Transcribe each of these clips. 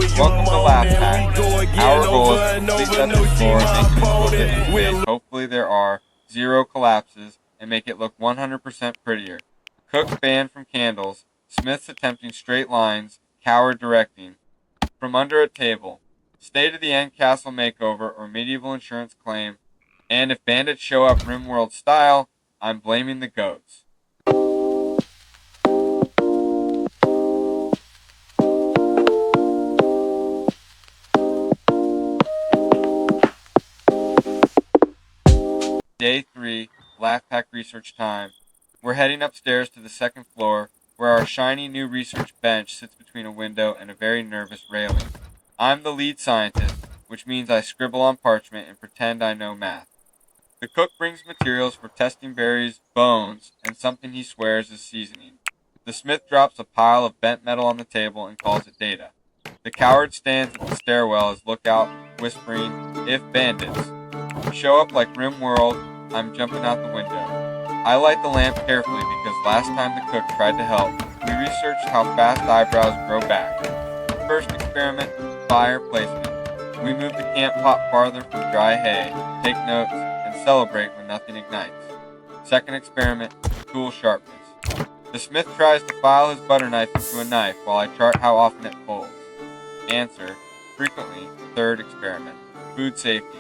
Welcome to Laugh Pack. Our goal is to complete that floor and make it into a living space. Hopefully there are 0 collapses and make it look 100% prettier. Cook banned from candles. Smith's attempting straight lines. Coward directing. From under a table. Stay to the end castle makeover or medieval insurance claim. And if bandits show up RimWorld style, I'm blaming the goats. Day 3, Laugh Pack research time. We're heading upstairs to the 2nd floor, where our shiny new research bench sits between a window and a very nervous railing. I'm the lead scientist, which means I scribble on parchment and pretend I know math. The cook brings materials for testing Barry's bones and something he swears is seasoning. The smith drops a pile of bent metal on the table and calls it data. The coward stands at the stairwell as lookout, whispering, "If bandits show up like RimWorld, I'm jumping out the window." I light the lamp carefully because last time the cook tried to help, we researched how fast eyebrows grow back. First experiment, fire placement. We move the camp pot farther from dry hay, take notes, and celebrate when nothing ignites. Second experiment, tool sharpness. The smith tries to file his butter knife into a knife while I chart how often it pulls. Answer, frequently. Third experiment, food safety.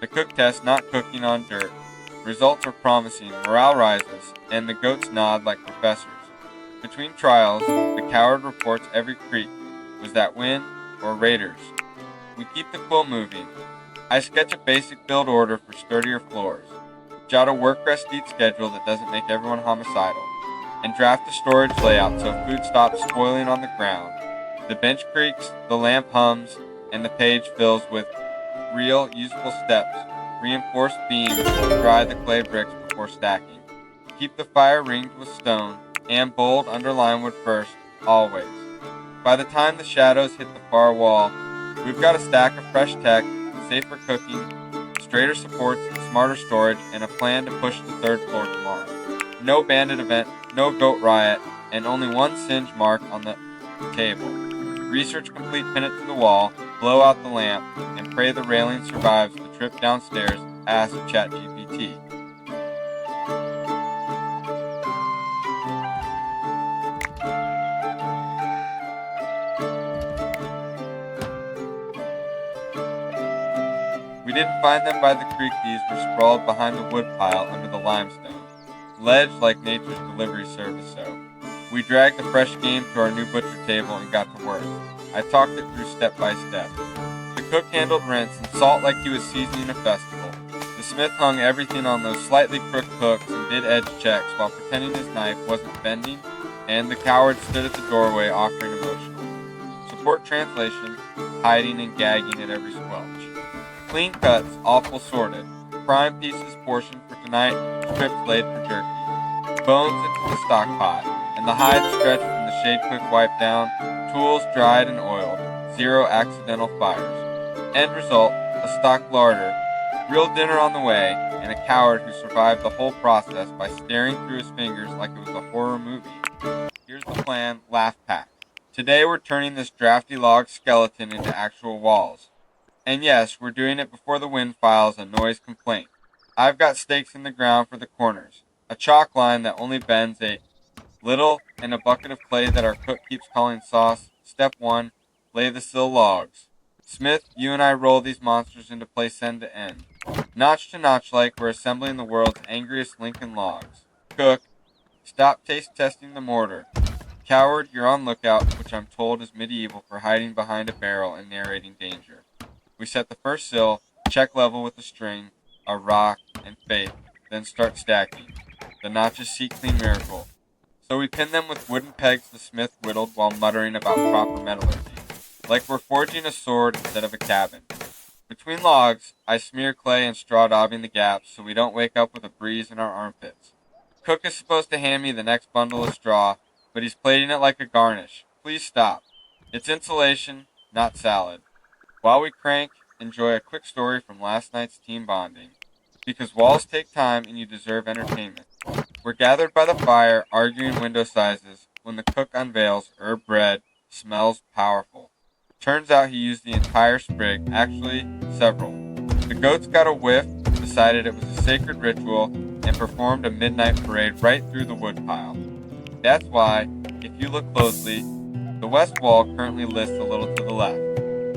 The cook tests not cooking on dirt. Results are promising, morale rises, and the goats nod like professors. Between trials, the coward reports every creak. Was that wind or raiders? We keep the quill moving. I sketch a basic build order for sturdier floors. Jot a work rest eat schedule that doesn't make everyone homicidal. And draft a storage layout so food stops spoiling on the ground. The bench creaks, the lamp hums, and the page fills with real, usable steps, reinforced beams to dry the clay bricks before stacking. Keep the fire ringed with stone, and bold underline wood first, always. By the time the shadows hit the far wall, we've got a stack of fresh tech, safer cooking, straighter supports, smarter storage, and a plan to push the 3rd floor tomorrow. No bandit event, no goat riot, and only one singe mark on the table. Research complete, pin it to the wall, blow out the lamp, and pray the railing survives the trip downstairs, ask ChatGPT. We didn't find them by the creek. These were sprawled behind the wood pile under the limestone. Ledge like nature's delivery service so. We dragged the fresh game to our new butcher table and got to work. I talked it through step by step. The cook handled rinse and salt like he was seasoning a festival. The smith hung everything on those slightly crooked hooks and did edge checks while pretending his knife wasn't bending, and the coward stood at the doorway offering emotional. Support translation, hiding and gagging at every squelch. Clean cuts, awful sorted. Prime pieces portioned for tonight, strips laid for jerky. Bones into the stock pot, and the hide stretched from the shade cook wiped down, tools dried and oiled, 0 accidental fires. End result, a stock larder, real dinner on the way, and a coward who survived the whole process by staring through his fingers like it was a horror movie. Here's the plan, Laugh Pack. Today we're turning this drafty log skeleton into actual walls. And yes, we're doing it before the wind files a noise complaint. I've got stakes in the ground for the corners, a chalk line that only bends a little, and a bucket of clay that our cook keeps calling sauce. Step 1, lay the sill logs. Smith, you and I roll these monsters into place end to end. Notch to notch like we're assembling the world's angriest Lincoln logs. Cook, stop taste testing the mortar. Coward, you're on lookout, which I'm told is medieval for hiding behind a barrel and narrating danger. We set the first sill, check level with a string, a rock, and faith, then start stacking. The notches seek clean miracle. So we pin them with wooden pegs the smith whittled while muttering about proper metallurgy, like we're forging a sword instead of a cabin. Between logs, I smear clay and straw daubing the gaps so we don't wake up with a breeze in our armpits. Cook is supposed to hand me the next bundle of straw, but he's plating it like a garnish. Please stop. It's insulation, not salad. While we crank, enjoy a quick story from last night's team bonding. Because walls take time and you deserve entertainment. We're gathered by the fire, arguing window sizes, when the cook unveils herb bread, smells powerful. Turns out he used the entire sprig, actually several. The goats got a whiff, decided it was a sacred ritual, and performed a midnight parade right through the woodpile. That's why, if you look closely, the west wall currently lists a little to the left.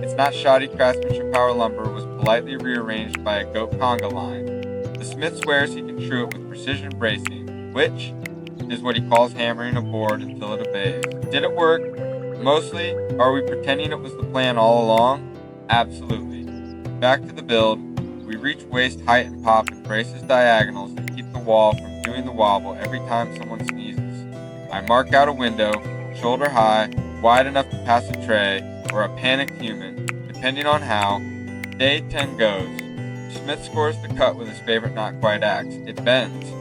It's not shoddy craftsmanship power lumber was politely rearranged by a goat conga line. The smith swears he can true it with precision bracing, which is what he calls hammering a board until it obeys. Did it work? Mostly. Are we pretending it was the plan all along? Absolutely. Back to the build. We reach waist height and pop and braces diagonals that keep the wall from doing the wobble every time someone sneezes. I mark out a window, shoulder high, wide enough to pass a tray, or a panicked human, depending on how. Day 10 goes. Smith scores the cut with his favorite not quite axe. It bends.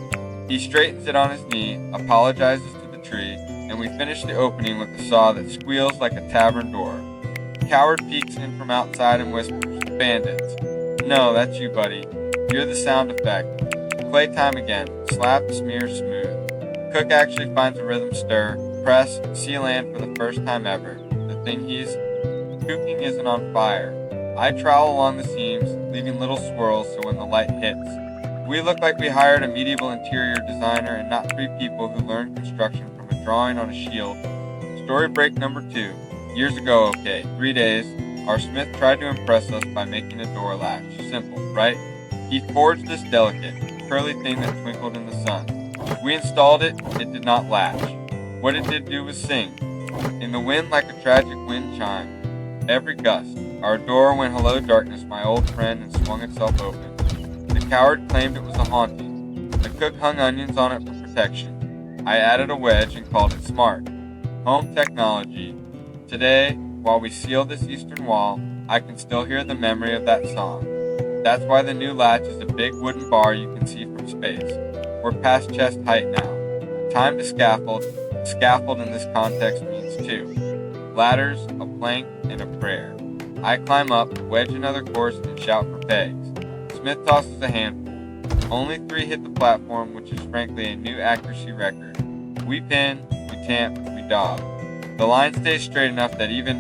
He straightens it on his knee, apologizes to the tree, and we finish the opening with a saw that squeals like a tavern door. Coward peeks in from outside and whispers, "Bandits." No, that's you, buddy. You're the sound effect. Clay time again. Slap, smear, smooth. Cook actually finds a rhythm stir, press, see land for the first time ever. The thing he's cooking isn't on fire. I trowel along the seams, leaving little swirls so when the light hits. We look like we hired a medieval interior designer and not three people who learned construction from a drawing on a shield. Story break number 2. Years ago, 3 days, our smith tried to impress us by making a door latch. Simple, right? He forged this delicate, curly thing that twinkled in the sun. We installed it, it did not latch. What it did do was sing. In the wind like a tragic wind chime. Every gust. Our door went hello darkness, my old friend, and swung itself open. The coward claimed it was a haunting. The cook hung onions on it for protection. I added a wedge and called it smart. Home technology. Today, while we seal this eastern wall, I can still hear the memory of that song. That's why the new latch is a big wooden bar you can see from space. We're past chest height now. Time to scaffold. Scaffold in this context means 2. Ladders, a plank, and a prayer. I climb up, wedge another course, and shout for pegs. Smith tosses a handful. Only 3 hit the platform, which is frankly a new accuracy record. We pin, we tamp, we dog. The line stays straight enough that even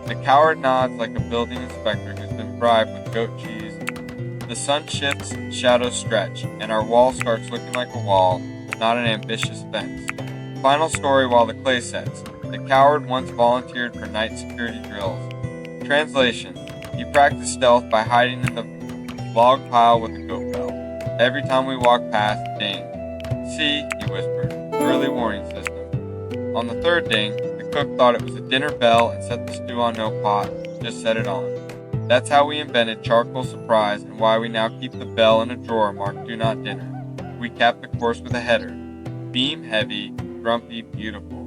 the coward nods like a building inspector who's been bribed with goat cheese. The sun shifts, shadows stretch, and our wall starts looking like a wall, not an ambitious fence. Final story while the clay sets. The coward once volunteered for night security drills. Translation: he practiced stealth by hiding in the log pile with a goat bell. Every time we walk past, ding. See, he whispered, early warning system. On the 3rd ding, the cook thought it was a dinner bell and set the stew on no pot, just set it on. That's how we invented charcoal surprise and why we now keep the bell in a drawer marked do not dinner. We cap the course with a header. Beam heavy, grumpy, beautiful.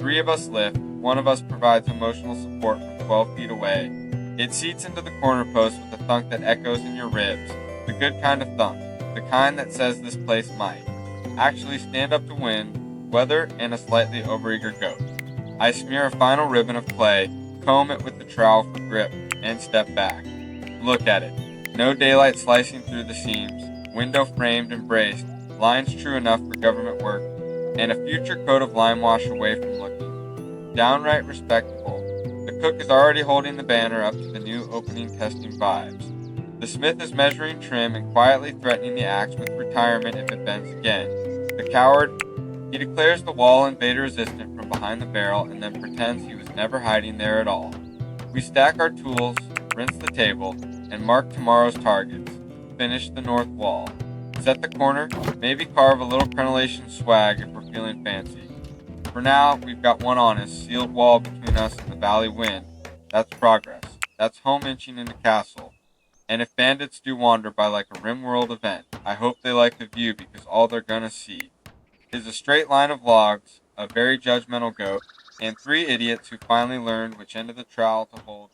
3 of us lift, 1 of us provides emotional support from 12 feet away. It seats into the corner post with a thunk that echoes in your ribs. The good kind of thunk. The kind that says this place might actually stand up to wind, weather, and a slightly overeager goat. I smear a final ribbon of clay, comb it with the trowel for grip, and step back. Look at it. No daylight slicing through the seams, window framed and braced, lines true enough for government work, and a future coat of lime wash away from looking. Downright respectable. The cook is already holding the banner up to the new opening testing vibes. The smith is measuring trim and quietly threatening the axe with retirement if it bends again. The coward, he declares the wall invader resistant from behind the barrel and then pretends he was never hiding there at all. We stack our tools, rinse the table, and mark tomorrow's targets. Finish the north wall. Set the corner, maybe carve a little crenellation swag if we're feeling fancy. For now, we've got one honest, sealed wall between us and the valley wind. That's progress. That's home inching into castle. And if bandits do wander by like a RimWorld event, I hope they like the view because all they're gonna see is a straight line of logs, a very judgmental goat, and 3 idiots who finally learned which end of the trowel to hold.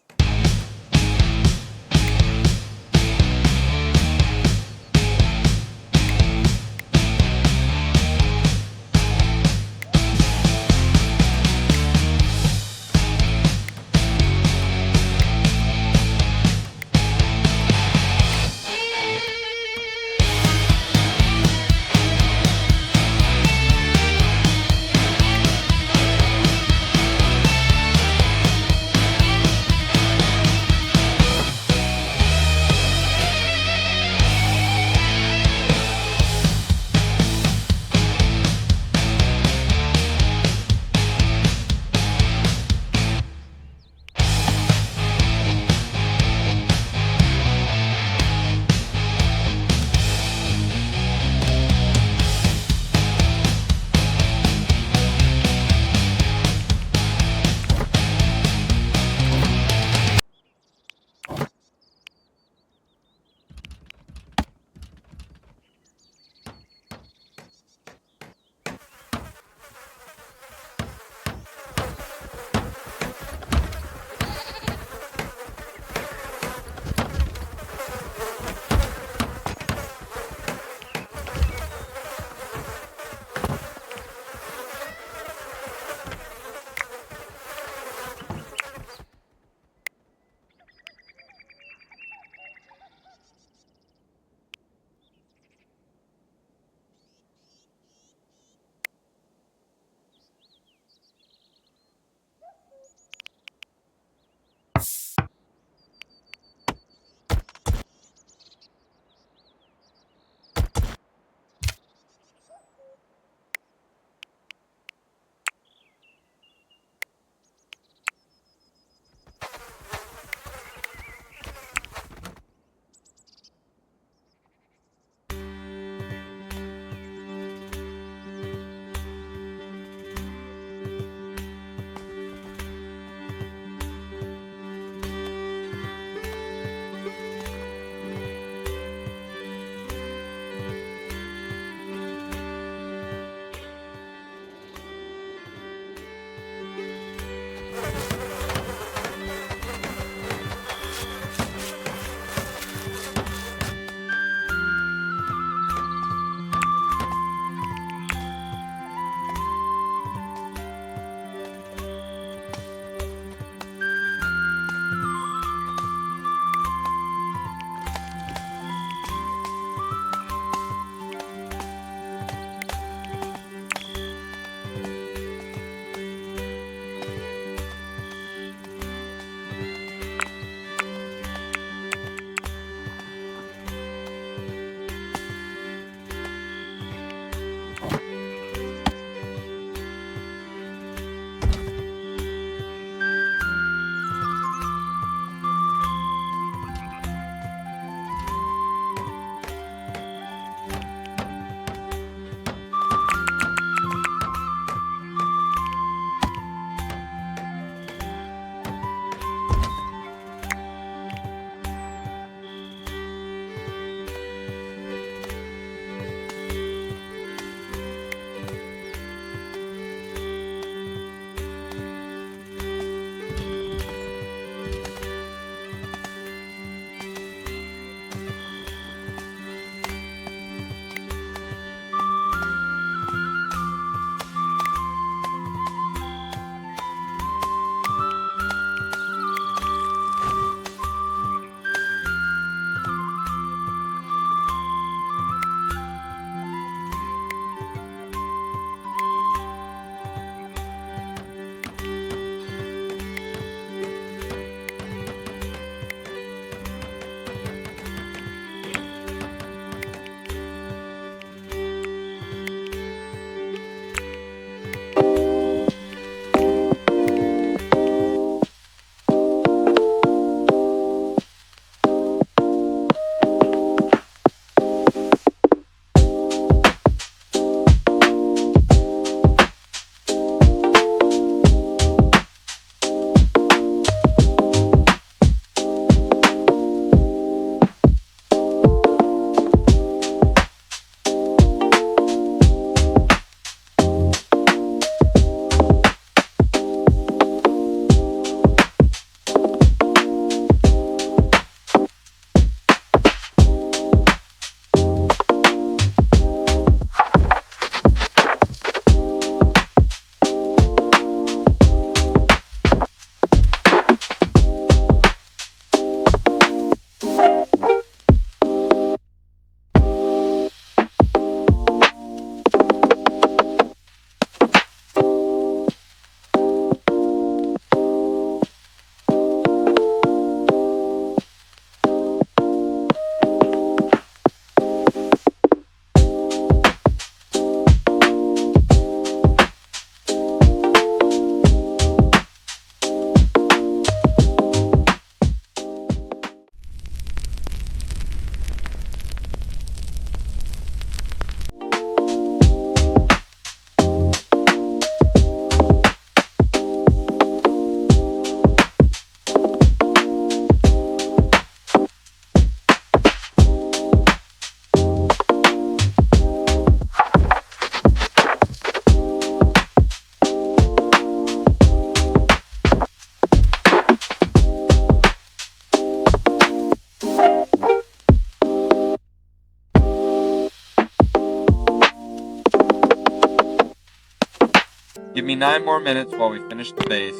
Give me 9 more minutes while we finish the base.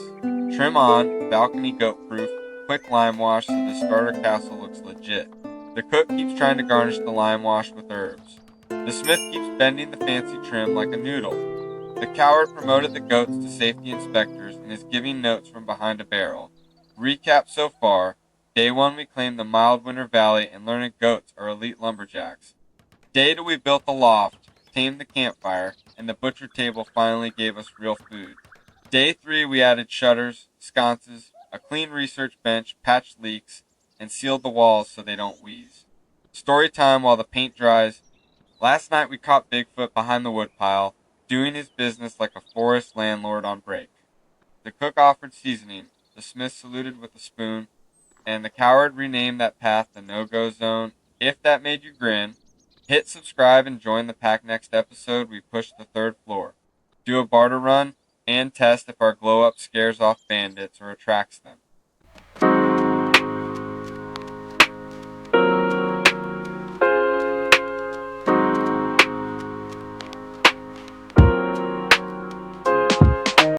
Trim on, balcony goat-proof, quick lime wash so the starter castle looks legit. The cook keeps trying to garnish the lime wash with herbs. The smith keeps bending the fancy trim like a noodle. The coward promoted the goats to safety inspectors and is giving notes from behind a barrel. Recap so far. Day 1 we claimed the mild winter valley and learned goats are elite lumberjacks. Day 2 we built the loft, tamed the campfire, and the butcher table finally gave us real food. Day 3 we added shutters, sconces, a clean research bench, patched leaks, and sealed the walls so they don't wheeze. Story time while the paint dries. Last night we caught Bigfoot behind the woodpile, doing his business like a forest landlord on break. The cook offered seasoning, the smith saluted with a spoon, and the coward renamed that path the no-go zone. If that made you grin, hit subscribe and join the pack. Next episode we push the 3rd floor. Do a barter run, and test if our glow-up scares off bandits or attracts them.